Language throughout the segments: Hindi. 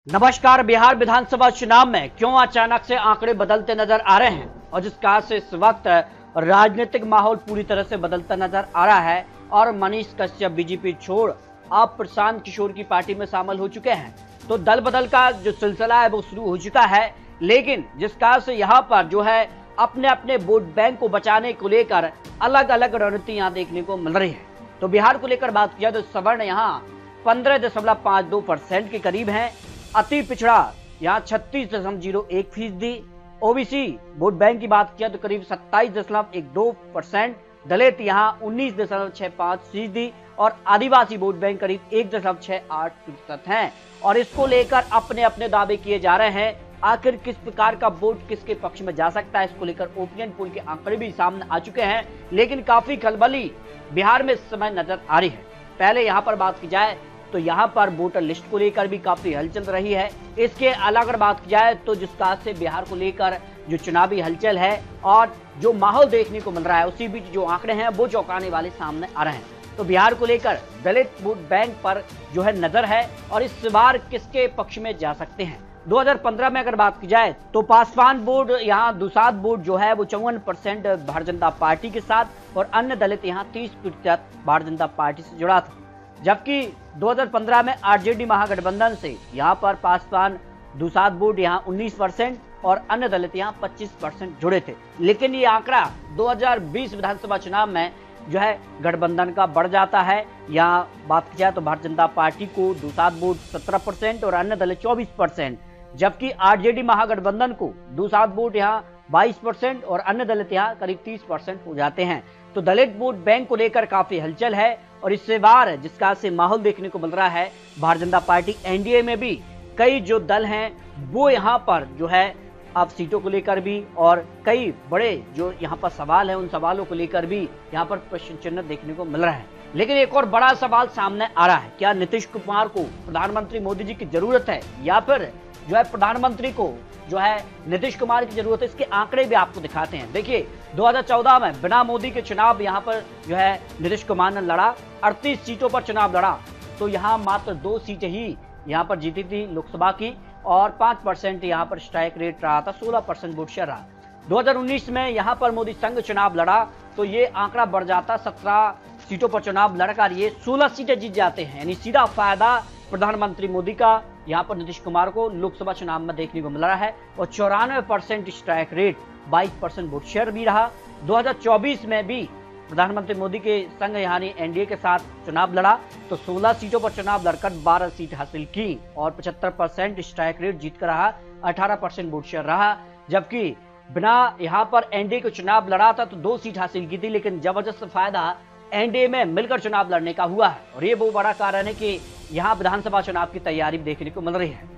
नमस्कार। बिहार विधानसभा चुनाव में क्यों अचानक से आंकड़े बदलते नजर आ रहे हैं और जिस कारण से इस वक्त राजनीतिक माहौल पूरी तरह से बदलता नजर आ रहा है और मनीष कश्यप बीजेपी छोड़ अब प्रशांत किशोर की पार्टी में शामिल हो चुके हैं, तो दल बदल का जो सिलसिला है वो शुरू हो चुका है। लेकिन जिस कारण से यहाँ पर जो है अपने अपने वोट बैंक को बचाने को लेकर अलग अलग रणनीतियां देखने को मिल रही है। तो बिहार को लेकर बात किया तो सवर्ण यहाँ 15.52% के करीब है, अति पिछड़ा यहाँ 36.01%, ओबीसी वोट बैंक की बात किया तो करीब 27.12%, दलित यहाँ 19.65% और आदिवासी वोट बैंक करीब 1.68% हैं। और इसको लेकर अपने अपने दावे किए जा रहे हैं। आखिर किस प्रकार का वोट किसके पक्ष में जा सकता है, इसको लेकर ओपिनियन पोल के आंकड़े भी सामने आ चुके हैं। लेकिन काफी खलबली बिहार में इस समय नजर आ रही है। पहले यहाँ पर बात की जाए तो यहाँ पर वोटर लिस्ट को लेकर भी काफी हलचल रही है। इसके अलावा अगर बात की जाए तो जिस तरह से बिहार को लेकर जो चुनावी हलचल है और जो माहौल देखने को मिल रहा है, उसी बीच जो आंकड़े हैं वो चौंकाने वाले सामने आ रहे हैं। तो बिहार को लेकर दलित वोट बैंक पर जो है नजर है और इस बार किसके पक्ष में जा सकते हैं। 2015 में अगर बात की जाए तो पासवान वोट यहाँ दुसाद वोट जो है वो 54% भारतीय जनता पार्टी के साथ और अन्य दलित यहाँ 30% भारतीय जनता पार्टी से जुड़ा था। जबकि 2015 में आरजेडी महागठबंधन से यहाँ पर पासवान दुसाद वोट यहाँ 19% और अन्य दलित यहाँ 25% जुड़े थे। लेकिन ये आंकड़ा 2020 विधानसभा चुनाव में जो है गठबंधन का बढ़ जाता है। यहाँ बात की जाए तो भारतीय जनता पार्टी को दुसाद वोट 17% और अन्य दलित 24%, जबकि आरजेडी महागठबंधन को दुसाद वोट यहाँ 22% और अन्य दलित यहाँ करीब 30% हो जाते हैं। तो दलित वोट बैंक को लेकर काफी हलचल है और इससे बार जिसका से माहौल देखने को मिल रहा है। भारतीय जनता पार्टी एनडीए में भी कई जो दल हैं वो यहाँ पर जो है अब सीटों को लेकर भी और कई बड़े जो यहाँ पर सवाल है उन सवालों को लेकर भी यहाँ पर प्रश्न चिन्ह देखने को मिल रहा है। लेकिन एक और बड़ा सवाल सामने आ रहा है, क्या नीतीश कुमार को प्रधानमंत्री मोदी जी की जरूरत है या फिर जो है प्रधानमंत्री को जो है नीतीश कुमार की जरूरत है। इसके आंकड़े भी आपको दिखाते हैं। देखिए 2014 में बिना मोदी के चुनाव यहाँ पर जो है नीतीश कुमार ने लड़ा, 38 सीटों पर चुनाव लड़ा, तो यहाँ मात्र 2 सीटें ही यहाँ पर जीती थी लोकसभा की और 5% यहाँ पर स्ट्राइक रेट रहा था, 16% वोट शेयर रहा। 2019 में यहाँ पर मोदी संघ चुनाव लड़ा तो ये आंकड़ा बढ़ जाता, 17 सीटों पर चुनाव लड़कर ये 16 सीटें जीत जाते हैं। यानी सीधा फायदा प्रधानमंत्री मोदी का यहाँ पर नीतीश कुमार को लोकसभा चुनाव में देखने को मिल रहा है और 94% स्ट्राइक रेट, 22% वोट शेयर भी रहा। 2024 में भी प्रधानमंत्री मोदी के संग यानी एनडीए के साथ चुनाव लड़ा तो 16 सीटों पर चुनाव लड़कर 12 सीट हासिल की और 75% स्ट्राइक रेट जीत कर रहा, 18% वोट शेयर रहा। जबकि बिना यहाँ पर एनडीए के चुनाव लड़ा था तो 2 सीट हासिल की थी, लेकिन जबरदस्त फायदा एनडीए में मिलकर चुनाव लड़ने का हुआ है और ये बहुत बड़ा कारण है कि यहाँ विधानसभा चुनाव की तैयारी देखने को मिल रही है।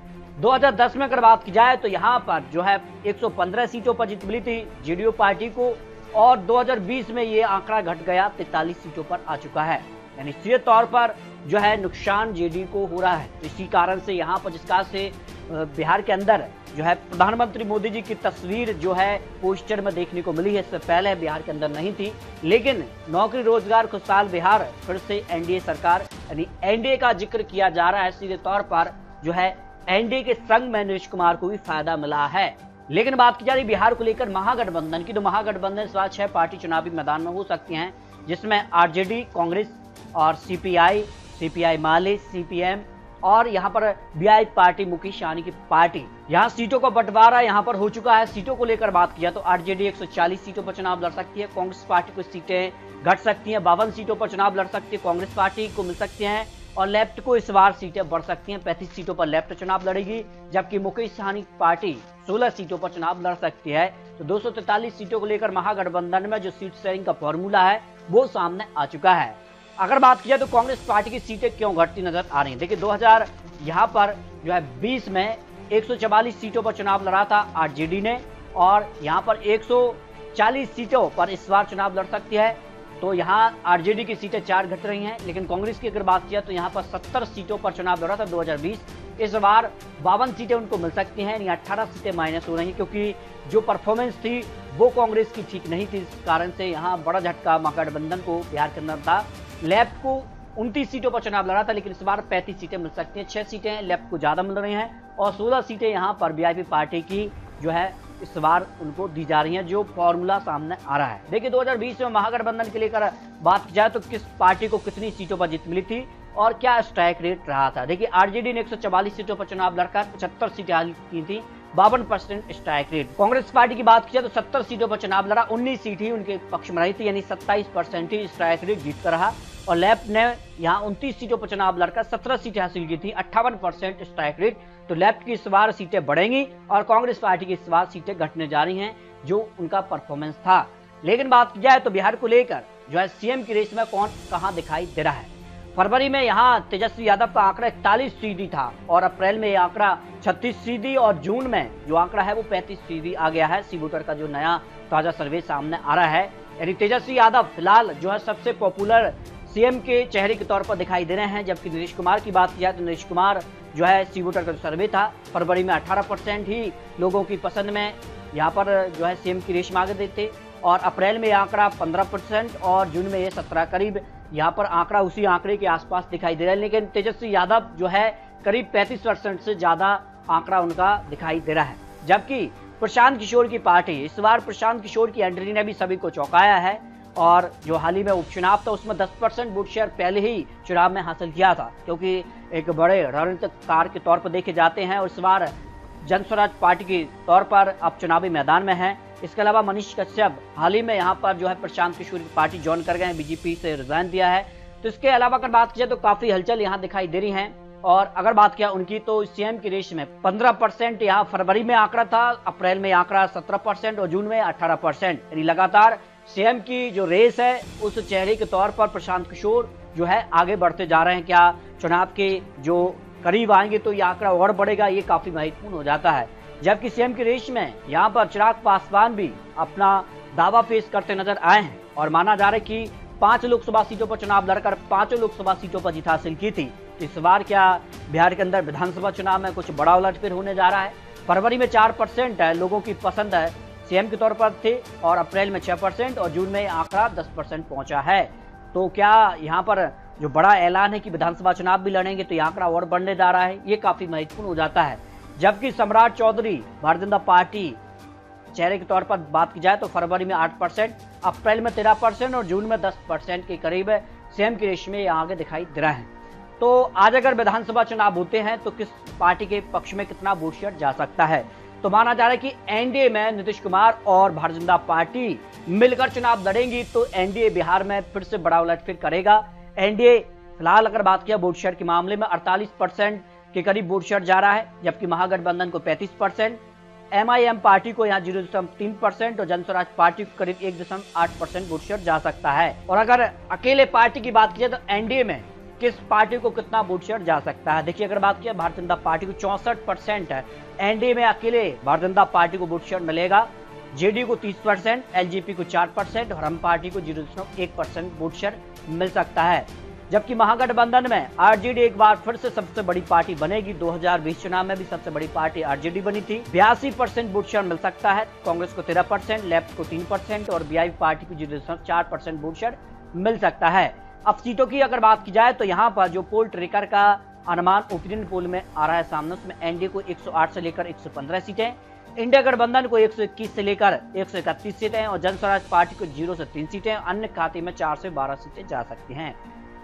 2010 में अगर बात की जाए तो यहाँ पर जो है 115 सीटों पर जीत मिली थी जेडीयू पार्टी को और 2020 में ये आंकड़ा घट गया 43 सीटों पर आ चुका है। यानी सीधे तौर पर जो है नुकसान जेडीयू को हो रहा है। इसी कारण से यहाँ पर जिसका से बिहार के अंदर जो है प्रधानमंत्री मोदी जी की तस्वीर जो है पोस्टर में देखने को मिली है, इससे पहले बिहार के अंदर नहीं थी। लेकिन नौकरी रोजगार खुशहाल बिहार फिर से एनडीए सरकार यानी एनडीए का जिक्र किया जा रहा है। सीधे तौर पर जो है एनडीए के संग में नीतीश कुमार को भी फायदा मिला है। लेकिन बात की जा रही बिहार को लेकर महागठबंधन की, तो महागठबंधन इस बार 6 पार्टी चुनावी मैदान में हो सकती हैं, जिसमें आरजेडी, कांग्रेस और सीपीआई माले, सीपीएम और यहाँ पर बीआई पार्टी मुकेश सहनी की पार्टी। यहाँ सीटों का बंटवारा यहाँ पर हो चुका है। सीटों को लेकर बात किया तो आरजेडी 140 सीटों पर चुनाव लड़ सकती है, कांग्रेस पार्टी को सीटें घट सकती हैं, 52 सीटों पर चुनाव लड़ सकती है कांग्रेस पार्टी को मिल सकती हैं और लेफ्ट को इस बार सीटें बढ़ सकती हैं, 35 सीटों पर लेफ्ट चुनाव लड़ेगी। जबकि मुकेश सहनी पार्टी 16 सीटों पर चुनाव लड़ सकती है। तो 243 सीटों को लेकर महागठबंधन में जो सीट शेयरिंग का फॉर्मूला है वो सामने आ चुका है। अगर बात की जाए तो कांग्रेस पार्टी की सीटें क्यों घटती नजर आ रही हैं। देखिए 2000 यहाँ पर जो है 20 में 144 सीटों पर चुनाव लड़ा था आरजेडी ने और यहाँ पर 140 सीटों पर इस बार चुनाव लड़ सकती है। तो यहाँ आरजेडी की सीटें 4 घट रही हैं। लेकिन कांग्रेस की अगर बात किया तो यहाँ पर 70 सीटों पर चुनाव लड़ा था 2020, इस बार 52 सीटें उनको मिल सकती हैं, यानी 18 सीटें माइनस हो रही हैं क्योंकि जो परफॉर्मेंस थी वो कांग्रेस की ठीक नहीं थी। इस कारण से यहाँ बड़ा झटका महागठबंधन को बिहार के अंदर था। लेफ्ट को 29 सीटों पर चुनाव लड़ा था, लेकिन इस बार 35 सीटें मिल सकती हैं, 6 सीटें लेफ्ट को ज्यादा मिल रही हैं और 16 सीटें यहाँ पर वीआईपी पार्टी की जो है इस बार उनको दी जा रही हैं, जो फॉर्मूला सामने आ रहा है। देखिए 2020 में महागठबंधन के लेकर बात की जाए तो किस पार्टी को कितनी सीटों पर जीत मिली थी और क्या स्ट्राइक रेट रहा था। देखिए आरजेडी ने 144 सीटों पर चुनाव लड़कर 75 सीटें हासिल की थी, 52% स्ट्राइक रेट। कांग्रेस पार्टी की बात की जाए तो 70 सीटों पर चुनाव लड़ा, 19 सीट ही उनके पक्ष में रही थी, यानी 27% ही स्ट्राइक रेट जीतता रहा। और लेफ्ट ने यहाँ 29 सीटों पर चुनाव लड़कर 17 सीटें हासिल की थी, 58% स्ट्राइक रेट। तो लेफ्ट की इस बार सीटें बढ़ेंगी और कांग्रेस पार्टी की इस बार सीटें घटने जा रही हैं, जो उनका परफॉर्मेंस था। लेकिन बात की जाए तो बिहार को लेकर जो है सीएम की रेस में कौन कहां दिखाई दे रहा है। फरवरी में यहां तेजस्वी यादव का आंकड़ा 41% था और अप्रैल में यह आंकड़ा 36% और जून में जो आंकड़ा है वो 35% आ गया है। सी वोटर का जो नया ताजा सर्वे सामने आ रहा है, यानी तेजस्वी यादव फिलहाल जो है सबसे पॉपुलर सीएम के चेहरे के तौर पर दिखाई दे रहे हैं। जबकि नीतीश कुमार की बात की जाए तो नीतीश कुमार जो है सी वोटर का जो सर्वे था फरवरी में 18% ही लोगों की पसंद में यहाँ पर जो है सीएम की रेस में आगे थे और अप्रैल में यह आंकड़ा 15% और जून में ये 17 करीब यहाँ पर आंकड़ा उसी आंकड़े के आसपास दिखाई दे रहा है। लेकिन तेजस्वी यादव जो है करीब 35% से ज्यादा आंकड़ा उनका दिखाई दे रहा है। जबकि प्रशांत किशोर की पार्टी इस बार प्रशांत किशोर की एंट्री ने भी सभी को चौंकाया है और जो हाल ही में उपचुनाव था उसमें 10% वोट शेयर पहले ही चुनाव में हासिल किया था, क्योंकि एक बड़े रणनीतिकार के तौर पर देखे जाते हैं और इस बार जन स्वराज पार्टी के तौर पर अब चुनावी मैदान में है। इसके अलावा मनीष कश्यप हाल ही में यहाँ पर जो है प्रशांत किशोर की पार्टी ज्वाइन कर गए हैं, बीजेपी से रिजाइन दिया है। तो इसके अलावा अगर बात की जाए तो काफी हलचल यहाँ दिखाई दे रही है। और अगर बात किया उनकी तो सीएम की रेस में 15% यहाँ फरवरी में आंकड़ा था, अप्रैल में आंकड़ा 17% और जून में 18%, यानी लगातार सीएम की जो रेस है उस चेहरे के तौर पर प्रशांत किशोर जो है आगे बढ़ते जा रहे हैं। क्या चुनाव के जो करीब आएंगे तो ये आंकड़ा और बढ़ेगा, ये काफी महत्वपूर्ण हो जाता है। जबकि सीएम की रेस में यहाँ पर चिराग पासवान भी अपना दावा पेश करते नजर आए हैं और माना जा रहा है कि 5 लोकसभा सीटों पर चुनाव लड़कर 5 लोकसभा सीटों पर जीत हासिल की थी। तो इस बार क्या बिहार के अंदर विधानसभा चुनाव में कुछ बड़ा उलटफेर होने जा रहा है। फरवरी में 4% है लोगों की पसंद है सीएम के तौर पर थे और अप्रैल में 6% और जून में आंकड़ा 10% पहुंचा है। तो क्या यहाँ पर जो बड़ा ऐलान है कि विधानसभा चुनाव भी लड़ेंगे तो ये आंकड़ा और बढ़ने जा रहा है, ये काफी महत्वपूर्ण हो जाता है। जबकि सम्राट चौधरी भारतीय जनता पार्टी चेहरे के तौर पर बात की जाए तो फरवरी में 8%, अप्रैल में 13% और जून में 10% के करीब सीएम की रेस में आगे दिखाई दे रहा है। तो आज अगर विधानसभा चुनाव होते हैं तो किस पार्टी के पक्ष में कितना वोट शेयर जा सकता है, तो माना जा रहा है कि एनडीए में नीतीश कुमार और भारतीय जनता पार्टी मिलकर चुनाव लड़ेंगी तो एनडीए बिहार में फिर से बड़ा उलटफेर करेगा। एनडीए फिलहाल अगर बात किया वोट शेयर के मामले में 48% के करीब वोट शेयर जा रहा है, जबकि महागठबंधन को 35%, एमआईएम पार्टी को यहाँ 0.3% और जन स्वराज पार्टी को करीब 1.8% वोट शेयर जा सकता है। और अगर अकेले पार्टी की बात की जाए तो एनडीए में किस पार्टी को कितना वोट शेयर जा सकता है। देखिए अगर बात किया भारतीय जनता पार्टी को 64% है, एनडीए में अकेले भारतीय जनता पार्टी को वोट शेयर मिलेगा, जेडीयू को 30%, एलजेपी को 4% और हम पार्टी को 0.1% वोट शेयर मिल सकता है। जबकि महागठबंधन में आरजेडी एक बार फिर से सबसे बड़ी पार्टी बनेगी। 2020 चुनाव में भी सबसे बड़ी पार्टी आरजेडी बनी थी, 82% वोट शेयर मिल सकता है। कांग्रेस को 13%, लेफ्ट को 3% और बीआईपी पार्टी को 0.4% वोट शेयर मिल सकता है। अब सीटों की अगर बात की जाए तो यहाँ पर जो पोल ट्रेकर का अनुमान ओपिनियन पोल में आ रहा है सामने, उसमें एनडीए को 108 से लेकर 115 सीटें, इंडिया गठबंधन को 121 से लेकर 131 सीटें और जन स्वराज पार्टी को 0 से 3 सीटें, अन्य खाते में 4 से 12 सीटें जा सकती हैं।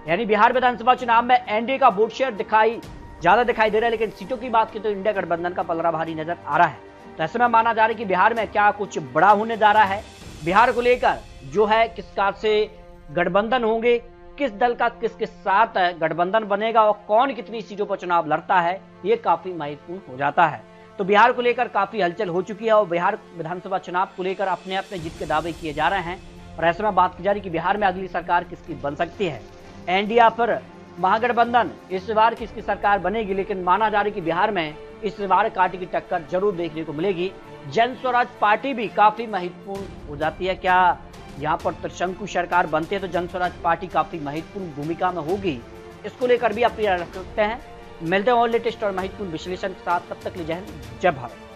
यानी बिहार विधानसभा चुनाव में एनडीए का वोट शेयर ज्यादा दिखाई दे रहा है, लेकिन सीटों की बात की तो इंडिया गठबंधन का पलड़ा भारी नजर आ रहा है। तो ऐसे में माना जा रहा है कि बिहार में क्या कुछ बड़ा होने जा रहा है। बिहार को लेकर जो है किसका से गठबंधन होंगे, किस दल का किसके साथ गठबंधन बनेगा और कौन कितनी सीटों पर चुनाव लड़ता है, ये काफी महत्वपूर्ण हो जाता है। तो बिहार को लेकर काफी हलचल हो चुकी है और बिहार विधानसभा चुनाव को लेकर अपने अपने जीत के दावे किए जा रहे हैं। और ऐसे में बात की जा रही कि बिहार में अगली सरकार किसकी बन सकती है, एनडीए या फिर महागठबंधन, इस बार किसकी सरकार बनेगी। लेकिन माना जा रहा है कि बिहार में इस बार कांटे की टक्कर जरूर देखने को मिलेगी। जन स्वराज पार्टी भी काफी महत्वपूर्ण हो जाती है। क्या यहाँ पर त्रिशंकु सरकार बनती है तो जन स्वराज पार्टी काफी महत्वपूर्ण भूमिका में होगी, इसको लेकर भी आप रख सकते हैं। मिलते हैं और लेटेस्ट और महत्वपूर्ण विश्लेषण के साथ, तब तक ले जय हिंद, जय भारत।